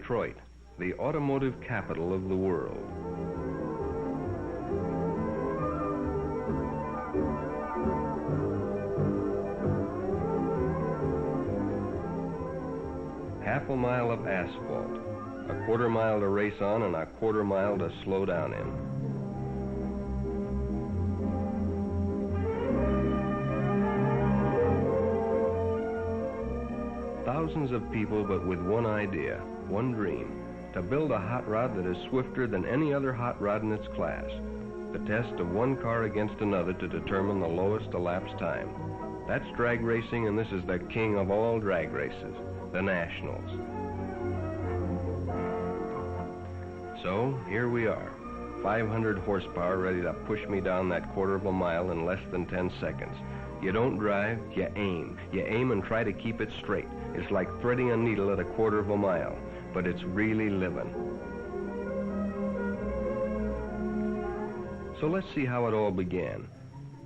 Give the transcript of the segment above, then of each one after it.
Detroit, the automotive capital of the world. Half a mile of asphalt, a quarter mile to race on and a quarter mile to slow down in. Thousands of people, but with one idea, one dream, to build a hot rod that is swifter than any other hot rod in its class. The test of one car against another to determine the lowest elapsed time. That's drag racing, and this is the king of all drag races, the Nationals. So, here we are, 500 horsepower ready to push me down that quarter of a mile in less than 10 seconds. You don't drive, you aim. You aim and try to keep it straight. It's like threading a needle at a quarter of a mile, but it's really living. So let's see how it all began.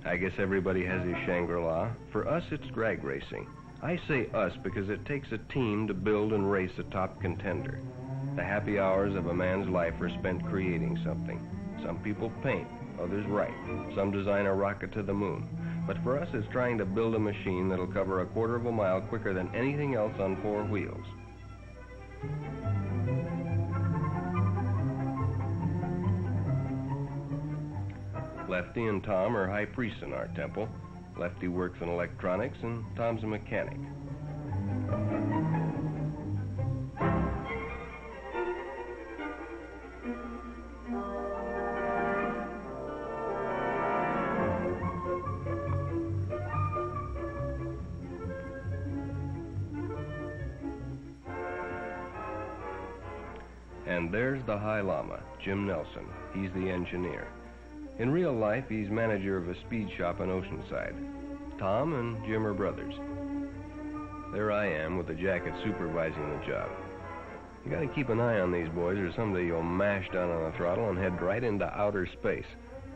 I guess everybody has his Shangri-La. For us, it's drag racing. I say us because it takes a team to build and race a top contender. The happy hours of a man's life are spent creating something. Some people paint, others write. Some design a rocket to the moon. But for us, it's trying to build a machine that'll cover a quarter of a mile quicker than anything else on four wheels. Lefty and Tom are high priests in our temple. Lefty works in electronics, and Tom's a mechanic. And there's the High Llama, Jim Nelson. He's the engineer. In real life, he's manager of a speed shop in Oceanside. Tom and Jim are brothers. There I am with the jacket supervising the job. You gotta keep an eye on these boys or someday you'll mash down on the throttle and head right into outer space.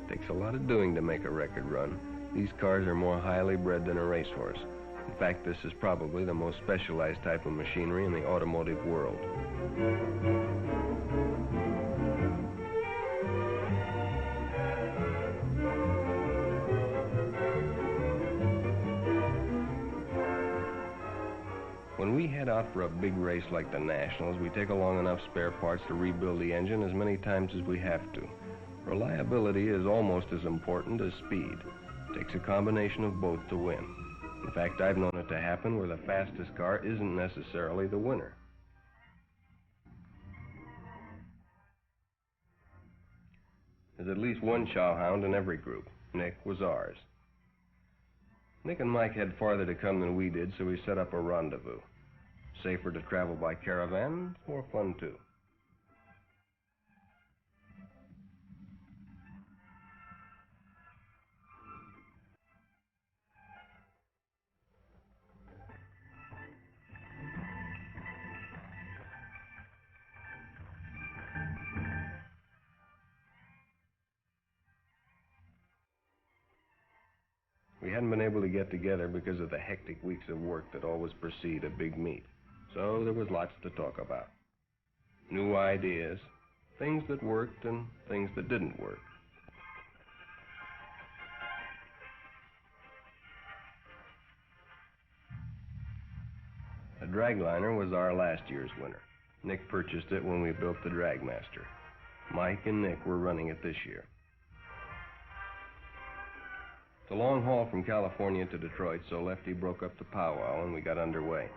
Takes a lot of doing to make a record run. These cars are more highly bred than a racehorse. In fact, this is probably the most specialized type of machinery in the automotive world. When we head out for a big race like the Nationals, we take along enough spare parts to rebuild the engine as many times as we have to. Reliability is almost as important as speed. It takes a combination of both to win. In fact, I've known it to happen where the fastest car isn't necessarily the winner. There's at least one chowhound in every group. Nick was ours. Nick and Mike had farther to come than we did, so we set up a rendezvous. Safer to travel by caravan, more fun too. We hadn't been able to get together because of the hectic weeks of work that always precede a big meet. So there was lots to talk about. New ideas, things that worked and things that didn't work. The Dragliner was our last year's winner. Nick purchased it when we built the Dragmaster. Mike and Nick were running it this year. It's a long haul from California to Detroit, so Lefty broke up the powwow and we got underway.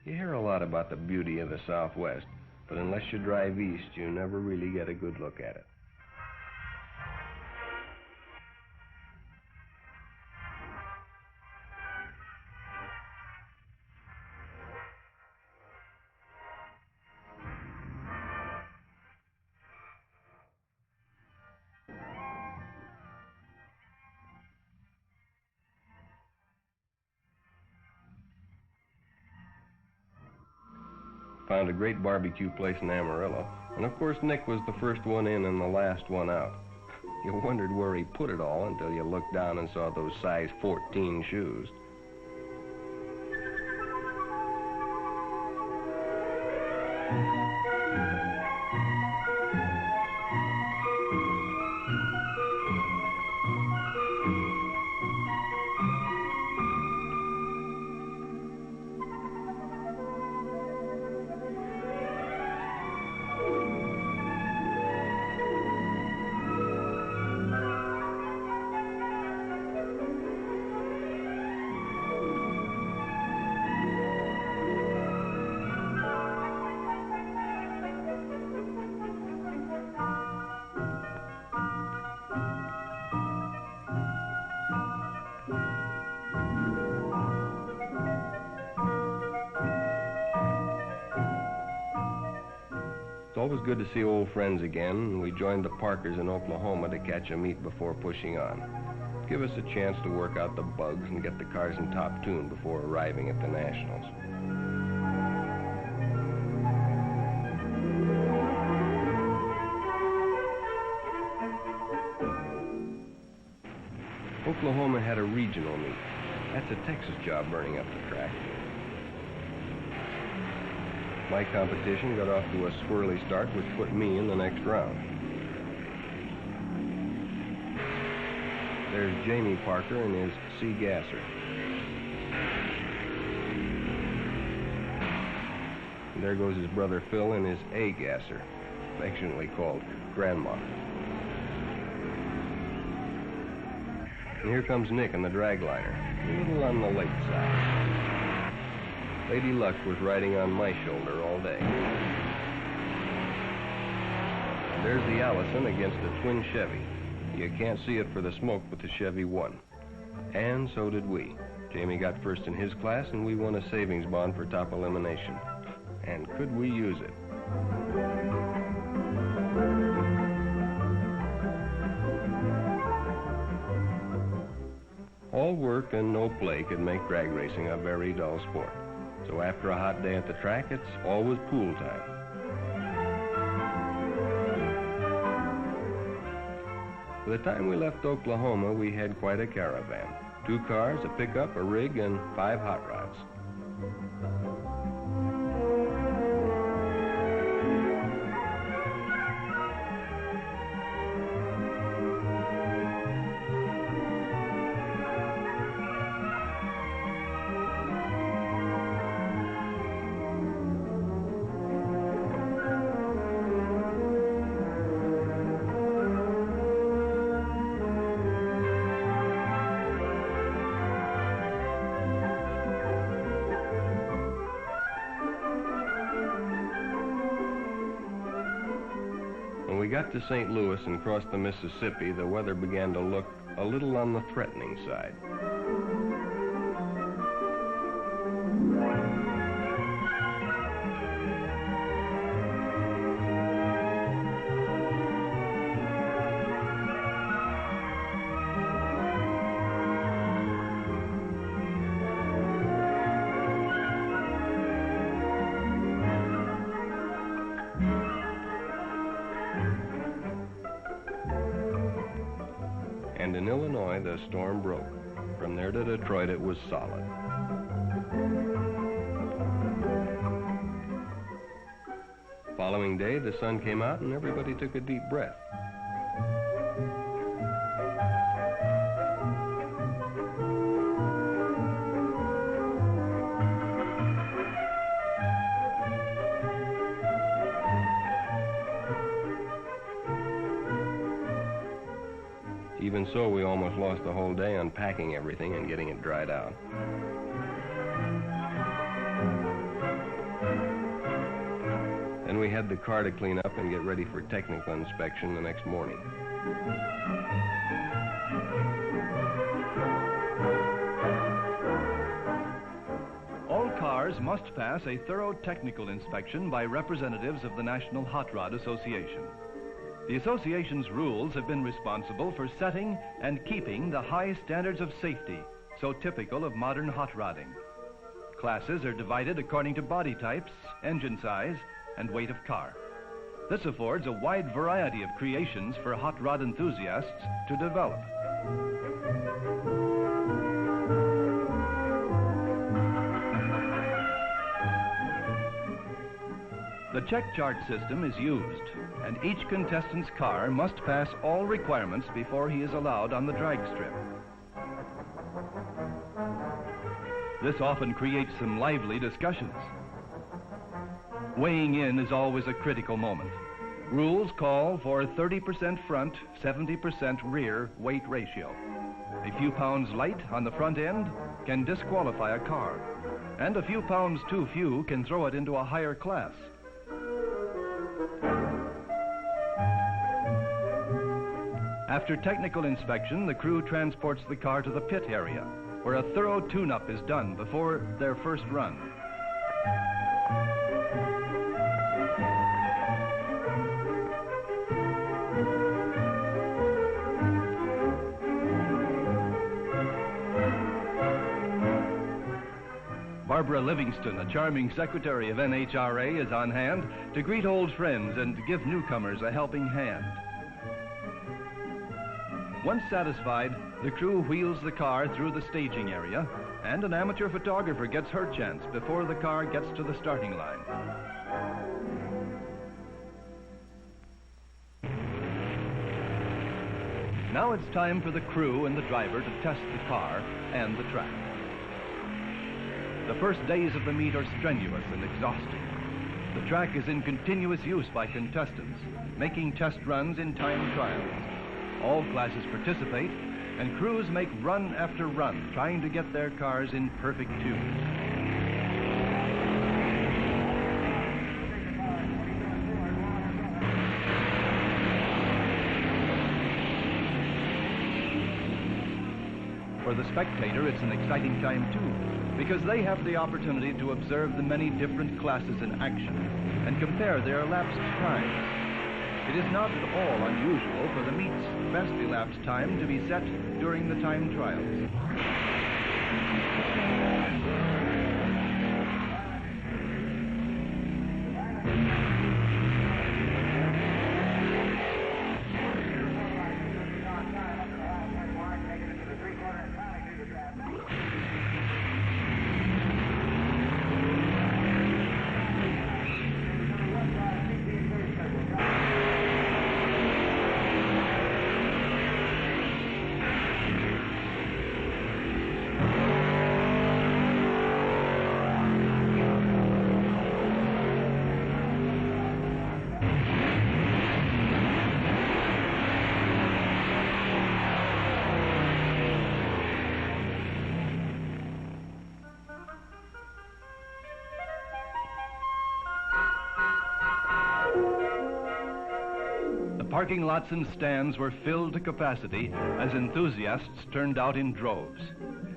You hear a lot about the beauty of the Southwest, but unless you drive east, you never really get a good look at it. Found a great barbecue place in Amarillo. And of course, Nick was the first one in and the last one out. You wondered where he put it all until you looked down and saw those size 14 shoes. It's always good to see old friends again, and we joined the Parkers in Oklahoma to catch a meet before pushing on. Give us a chance to work out the bugs and get the cars in top tune before arriving at the Nationals. Oklahoma had a regional meet. That's a Texas job burning up the track. My competition got off to a swirly start, which put me in the next round. There's Jamie Parker and his C Gasser. And there goes his brother Phil in his A Gasser, affectionately called Grandma. And here comes Nick in the dragliner, a little on the late side. Lady Luck was riding on my shoulder all day. And there's the Allison against the twin Chevy. You can't see it for the smoke, but the Chevy won. And so did we. Jamie got first in his class, and we won a savings bond for top elimination. And could we use it? All work and no play could make drag racing a very dull sport. So after a hot day at the track, it's always pool time. By the time we left Oklahoma, we had quite a caravan. 2 cars, a pickup, a rig, and 5 hot rods. When we got to St. Louis and crossed the Mississippi, the weather began to look a little on the threatening side. And in Illinois, the storm broke. From there to Detroit, it was solid. Following day, the sun came out and everybody took a deep breath. Even so, we almost lost the whole day unpacking everything and getting it dried out. Then we had the car to clean up and get ready for technical inspection the next morning. All cars must pass a thorough technical inspection by representatives of the National Hot Rod Association. The association's rules have been responsible for setting and keeping the high standards of safety so typical of modern hot rodding. Classes are divided according to body types, engine size, and weight of car. This affords a wide variety of creations for hot rod enthusiasts to develop. The check chart system is used, and each contestant's car must pass all requirements before he is allowed on the drag strip. This often creates some lively discussions. Weighing in is always a critical moment. Rules call for 30% front, 70% rear weight ratio. A few pounds light on the front end can disqualify a car, and a few pounds too few can throw it into a higher class. After technical inspection, the crew transports the car to the pit area, where a thorough tune-up is done before their first run. Barbara Livingston, a charming secretary of NHRA, is on hand to greet old friends and give newcomers a helping hand. Once satisfied, the crew wheels the car through the staging area, and an amateur photographer gets her chance before the car gets to the starting line. Now it's time for the crew and the driver to test the car and the track. The first days of the meet are strenuous and exhausting. The track is in continuous use by contestants, making test runs in time trials. All classes participate, and crews make run after run, trying to get their cars in perfect tune. For the spectator, it's an exciting time too, because they have the opportunity to observe the many different classes in action and compare their elapsed times. It is not at all unusual for the meet's best elapsed time to be set during the time trials. Parking lots and stands were filled to capacity as enthusiasts turned out in droves.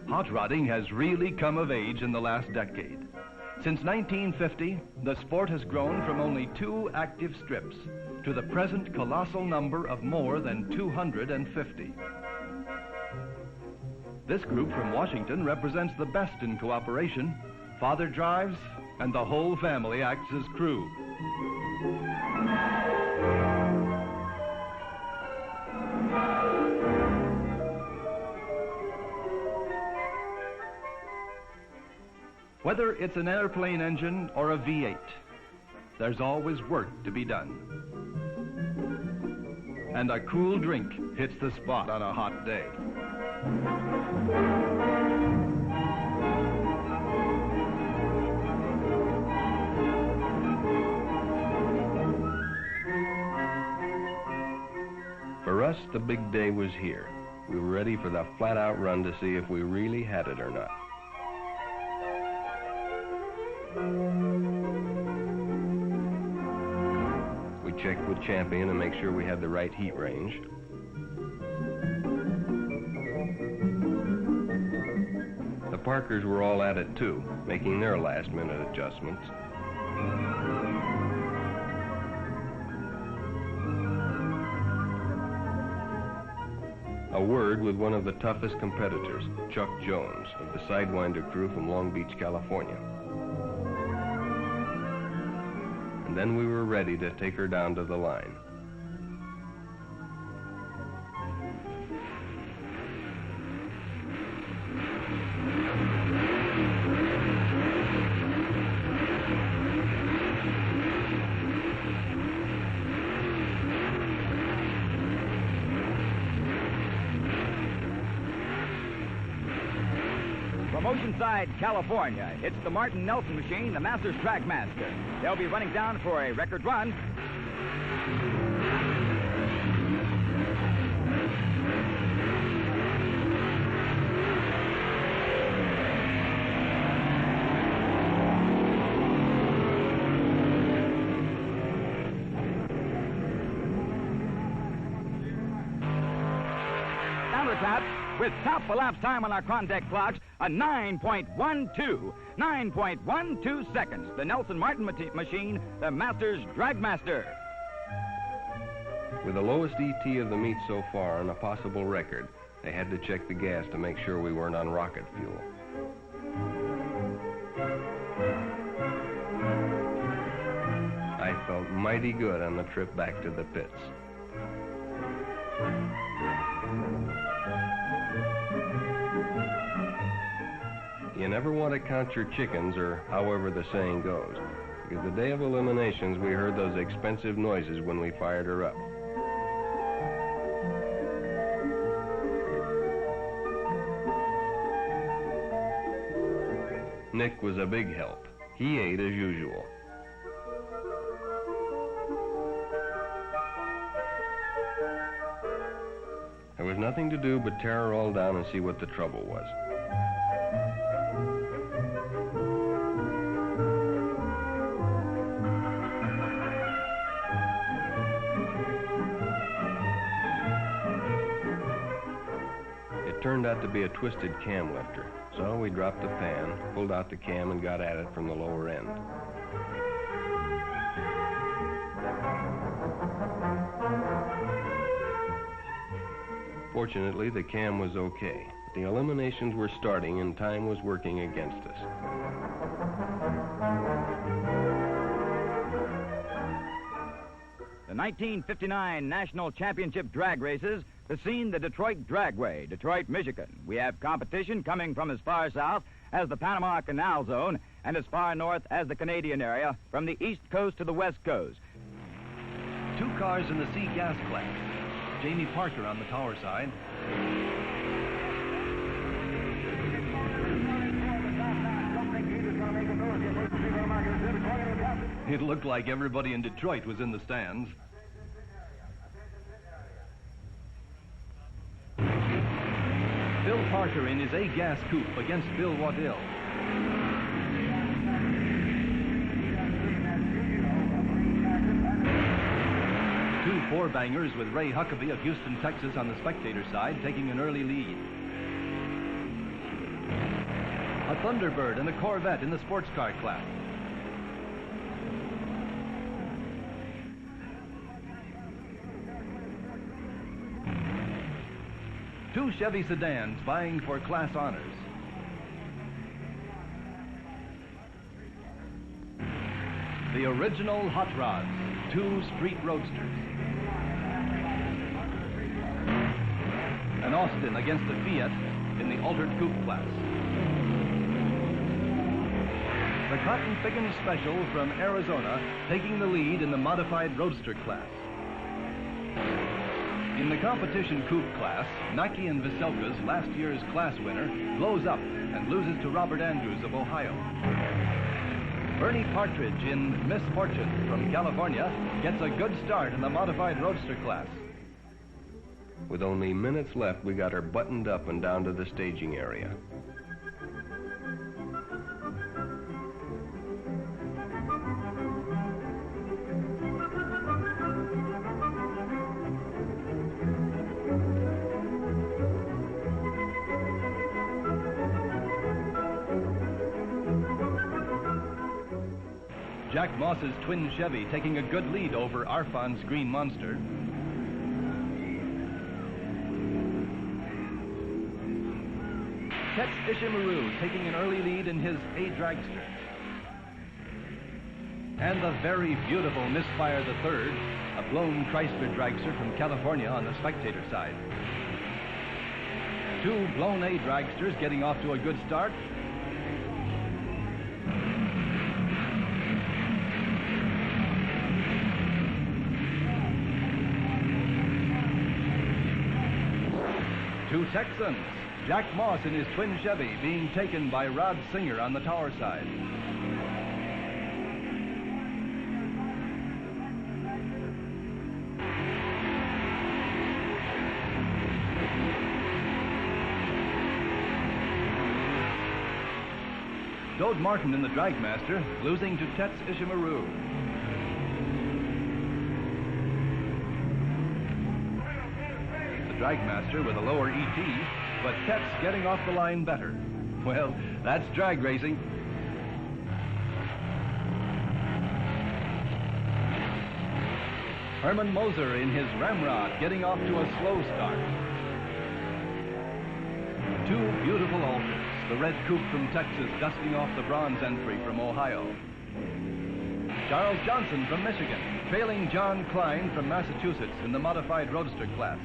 Hot rodding has really come of age in the last decade. Since 1950, the sport has grown from only 2 active strips to the present colossal number of more than 250. This group from Washington represents the best in cooperation. Father drives, and the whole family acts as crew. Whether it's an airplane engine or a V8, there's always work to be done. And a cool drink hits the spot on a hot day. For us, the big day was here. We were ready for the flat-out run to see if we really had it or not. We checked with Champion and make sure we had the right heat range. The Parkers were all at it too, making their last-minute adjustments. A word with one of the toughest competitors, Chuck Jones, of the Sidewinder crew from Long Beach, California. And then we were ready to take her down to the line. From Oceanside, California, it's the Martin Nelson machine, the Masters Dragmaster. They'll be running down for a record run. Countertap with top elapsed time on our Crondeck clocks, a 9.12. 9.12 seconds. The Nelson Martin machine, the Masters Dragmaster. With the lowest ET of the meet so far and a possible record, they had to check the gas to make sure we weren't on rocket fuel. I felt mighty good on the trip back to the pits. You never want to count your chickens, or however the saying goes, because the day of eliminations we heard those expensive noises when we fired her up. Nick was a big help. He ate as usual. There was nothing to do but tear her all down and see what the trouble was. It turned out to be a twisted cam lifter, so we dropped the pan, pulled out the cam, and got at it from the lower end. Fortunately, the cam was okay. The eliminations were starting and time was working against us. The 1959 National Championship drag races, the scene, the Detroit Dragway, Detroit, Michigan. We have competition coming from as far south as the Panama Canal Zone and as far north as the Canadian area, from the east coast to the west coast. 2 cars in the C gas class. Jamie Parker on the power side. It looked like everybody in Detroit was in the stands. Bill Parker in his A-gas coupe against Bill Waddell. Two four-bangers with Ray Huckabee of Houston, Texas on the spectator side, taking an early lead. A Thunderbird and a Corvette in the sports car class. Two Chevy sedans vying for class honors. The original Hot Rods, 2 street roadsters. An Austin against a Fiat in the altered coupe class. The Cotton Pickens Special from Arizona taking the lead in the modified roadster class. In the competition coupe class, Nike and Veselka's last year's class winner blows up and loses to Robert Andrews of Ohio. Bernie Partridge in Misfortune from California gets a good start in the modified roadster class. With only minutes left, we got her buttoned up and down to the staging area. Jack Moss's twin Chevy taking a good lead over Arfon's Green Monster. Tex Ishimaru taking an early lead in his A dragster. And the very beautiful Misfire III, a blown Chrysler dragster from California on the spectator side. Two blown A dragsters getting off to a good start. Two Texans, Jack Moss in his twin Chevy being taken by Rod Singer on the tower side. Dode Martin in the Dragmaster, losing to Tex Ishimaru. Dragmaster with a lower ET, but Tex getting off the line better. Well, that's drag racing. Herman Moser in his Ramrod getting off to a slow start. Two beautiful Alters, the red coupe from Texas dusting off the bronze entry from Ohio. Charles Johnson from Michigan, trailing John Klein from Massachusetts in the modified roadster class.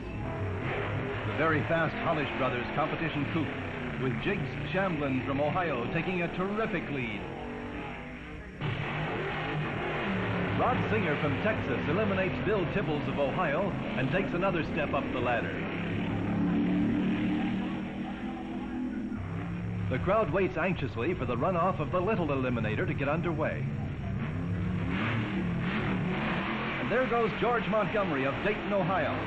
The very fast Hollish Brothers competition coupe, with Jiggs Shamblin from Ohio taking a terrific lead. Rod Singer from Texas eliminates Bill Tibbles of Ohio and takes another step up the ladder. The crowd waits anxiously for the runoff of the Little Eliminator to get underway. And there goes George Montgomery of Dayton, Ohio.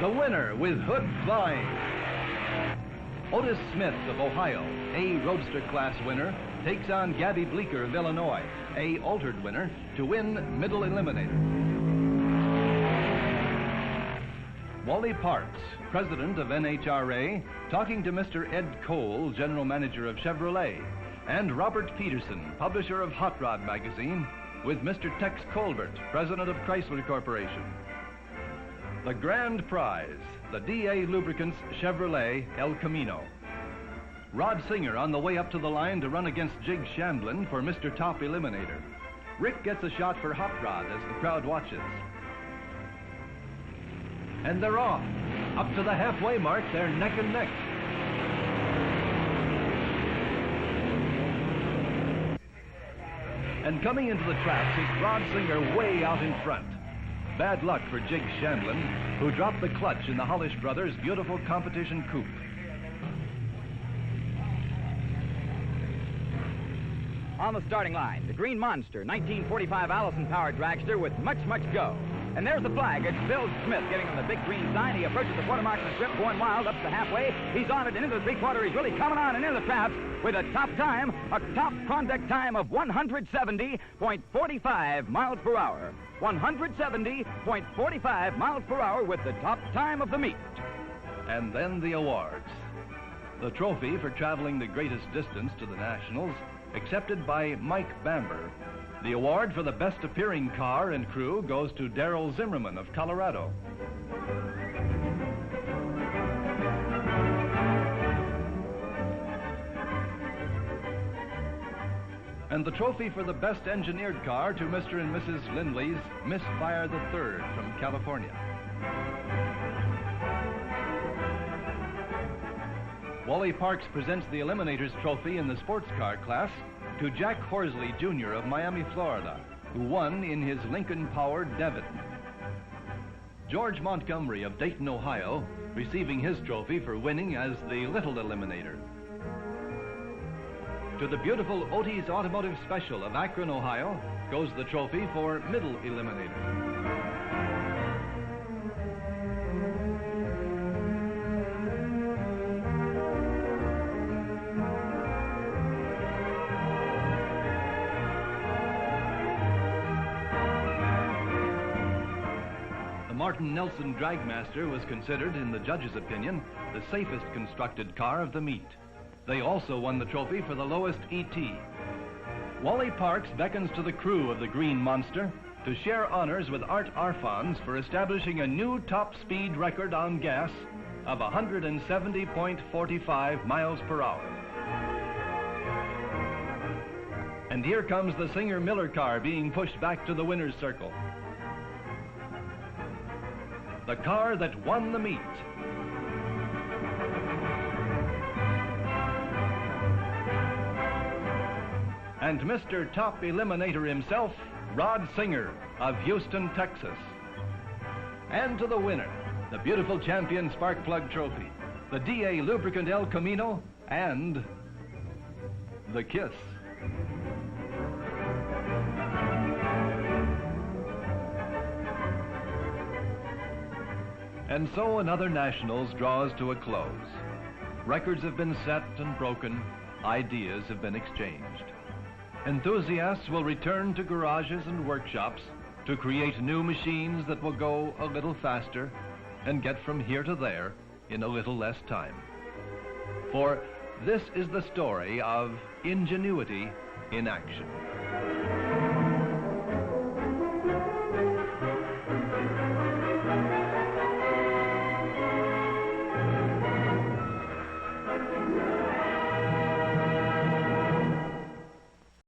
The winner with hood flying. Otis Smith of Ohio, A Roadster class winner, takes on Gabby Bleeker of Illinois, A altered winner, to win Middle Eliminator. Wally Parks, president of NHRA, talking to Mr. Ed Cole, general manager of Chevrolet, and Robert Peterson, publisher of Hot Rod magazine, with Mr. Tex Colbert, president of Chrysler Corporation. The grand prize, the DA Lubricants Chevrolet El Camino. Rod Singer on the way up to the line to run against Jig Shamblin for Mr. Top Eliminator. Rick gets a shot for Hot Rod as the crowd watches. And they're off. Up to the halfway mark, they're neck and neck. And coming into the traps is Rod Singer way out in front. Bad luck for Jig Shamblin, who dropped the clutch in the Hollish Brothers' beautiful competition coupe. On the starting line, the Green Monster, 1945 Allison-powered dragster with much go. And there's the flag. It's Bill Smith getting on the big green sign. He approaches the quarter mark in the strip, going wild up to the halfway. He's on it and into the three-quarter. He's really coming on and into the traps with a top time, a top contact time of 170.45 miles per hour. 170.45 miles per hour with the top time of the meet. And then the awards. The trophy for traveling the greatest distance to the Nationals, accepted by Mike Bamber. The award for the best appearing car and crew goes to Darrell Zimmerman of Colorado. And the trophy for the best engineered car to Mr. and Mrs. Lindley's Misfire III from California. Wally Parks presents the Eliminators Trophy in the sports car class to Jack Horsley, Jr. of Miami, Florida, who won in his Lincoln-powered Devon. George Montgomery of Dayton, Ohio, receiving his trophy for winning as the Little Eliminator. To the beautiful Otis Automotive Special of Akron, Ohio, goes the trophy for Middle Eliminator. Martin Nelson Dragmaster was considered, in the judge's opinion, the safest constructed car of the meet. They also won the trophy for the lowest ET. Wally Parks beckons to the crew of the Green Monster to share honors with Art Arfons for establishing a new top speed record on gas of 170.45 miles per hour. And here comes the Singer Miller car being pushed back to the winner's circle. The car that won the meet. And Mr. Top Eliminator himself, Rod Singer of Houston, Texas. And to the winner, the beautiful champion spark plug trophy, the DA lubricant El Camino, and the kiss. And so another Nationals draws to a close. Records have been set and broken, ideas have been exchanged. Enthusiasts will return to garages and workshops to create new machines that will go a little faster and get from here to there in a little less time. For this is the story of ingenuity in action.